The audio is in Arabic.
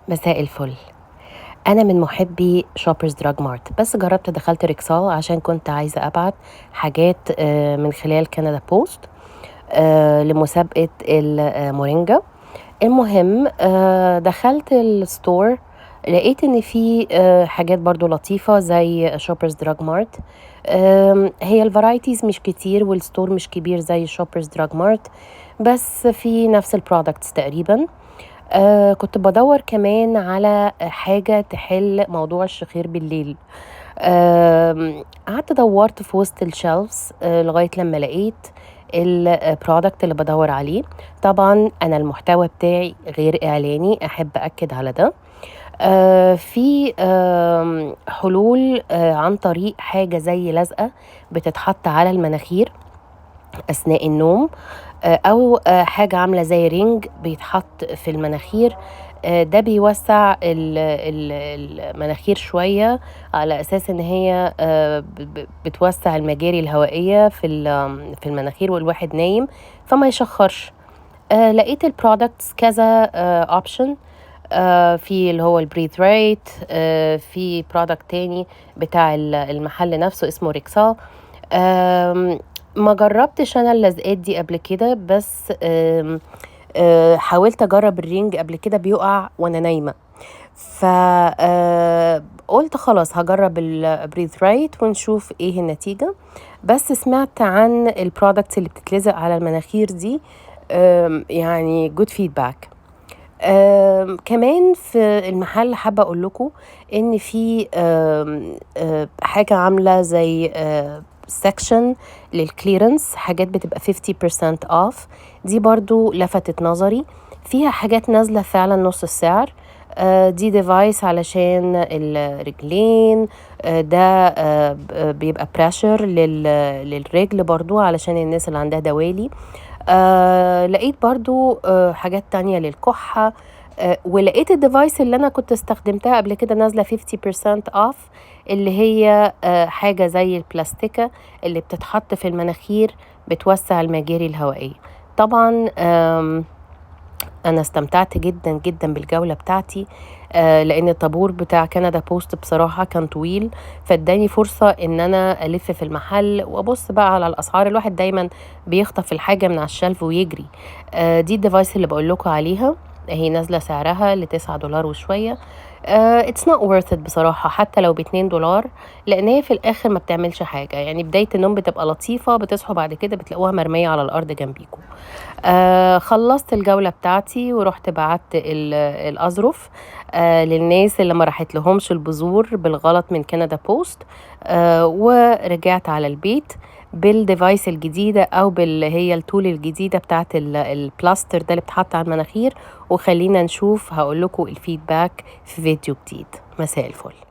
مساء الفل. أنا من محبي شوبرز دراج مارت، بس جربت دخلت ريكسال عشان كنت عايزة أبعت حاجات من خلال كندا بوست لمسابقة المورينجا. المهم دخلت الستور، لقيت ان في حاجات برضو لطيفة زي شوبرز دراج مارت. هي الفرايتيز مش كتير والستور مش كبير زي شوبرز دراج مارت، بس في نفس البرودكتس تقريبا. كنت بدور كمان على حاجة تحل موضوع الشخير بالليل. قعدت دورت في وسط الشيلفز لغاية لما لقيت البرودكت اللي بدور عليه. طبعا أنا المحتوى بتاعي غير إعلاني، أحب أكد على ده. في حلول عن طريق حاجة زي لزقة بتتحط على المناخير أثناء النوم، أو حاجة عاملة زي رينج بيتحط في المناخير. ده بيوسع المناخير شوية، على أساس إن هي بتوسع المجاري الهوائية في المناخير والواحد نايم فما يشخرش. لقيت البرودكتس كذا اوبشن. في اللي هو البريث ريت، في برودكت تاني بتاع المحل نفسه اسمه ريكسا. ما جربتش انا اللزقات دي قبل كده، بس حاولت اجرب الرينج قبل كده بيقع وانا نايمه، فقلت خلاص هجرب البريث رايت ونشوف ايه النتيجه. بس سمعت عن البرودكتس اللي بتتلزق على المناخير دي، يعني جود فيدباك. كمان في المحل حابة أقول لكم إن في حاجة عاملة زي سكشن للكليرنس، حاجات بتبقى 50% off. دي برضو لفتت نظري، فيها حاجات نازلة فعلا نص السعر. دي ديفايس علشان الرجلين، ده بيبقى بريشر للرجل برضو علشان الناس اللي عندها دوالي. لقيت برضو حاجات تانية للكحة. ولقيت الديفايس اللي أنا كنت استخدمتها قبل كده نازلة 50% off، اللي هي حاجة زي البلاستيكة اللي بتتحط في المناخير بتوسع المجاري الهوائية. طبعا أنا استمتعت جدا جدا بالجولة بتاعتي، لأن الطابور بتاع كندا بوست بصراحة كان طويل، فاداني فرصة إن أنا ألف في المحل وأبص بقى على الأسعار. الواحد دايما بيخطف الحاجة من على الشلف ويجري. دي الديفايس اللي بقول لكم عليها، هي نازلة سعرها ل$9 وشوية. it's not worth it بصراحة، حتى لو ب$2، لأن هي في الآخر ما بتعملش حاجة. يعني بداية النوم بتبقى لطيفة، بتصحوا بعد كده بتلاقوها مرمية على الأرض جنبيكم. خلصت الجولة بتاعتي ورحت بعت الأظرف للناس اللي ما راحت لهمش البذور بالغلط من كندا بوست. ورجعت على البيت بالديفايس الجديدة، أو باللي هي التول الجديدة بتاعت البلاستر ده اللي بتحط على المناخير. وخلينا نشوف، هقول لكم الفيدباك في فيديو جديد. مساء الفل.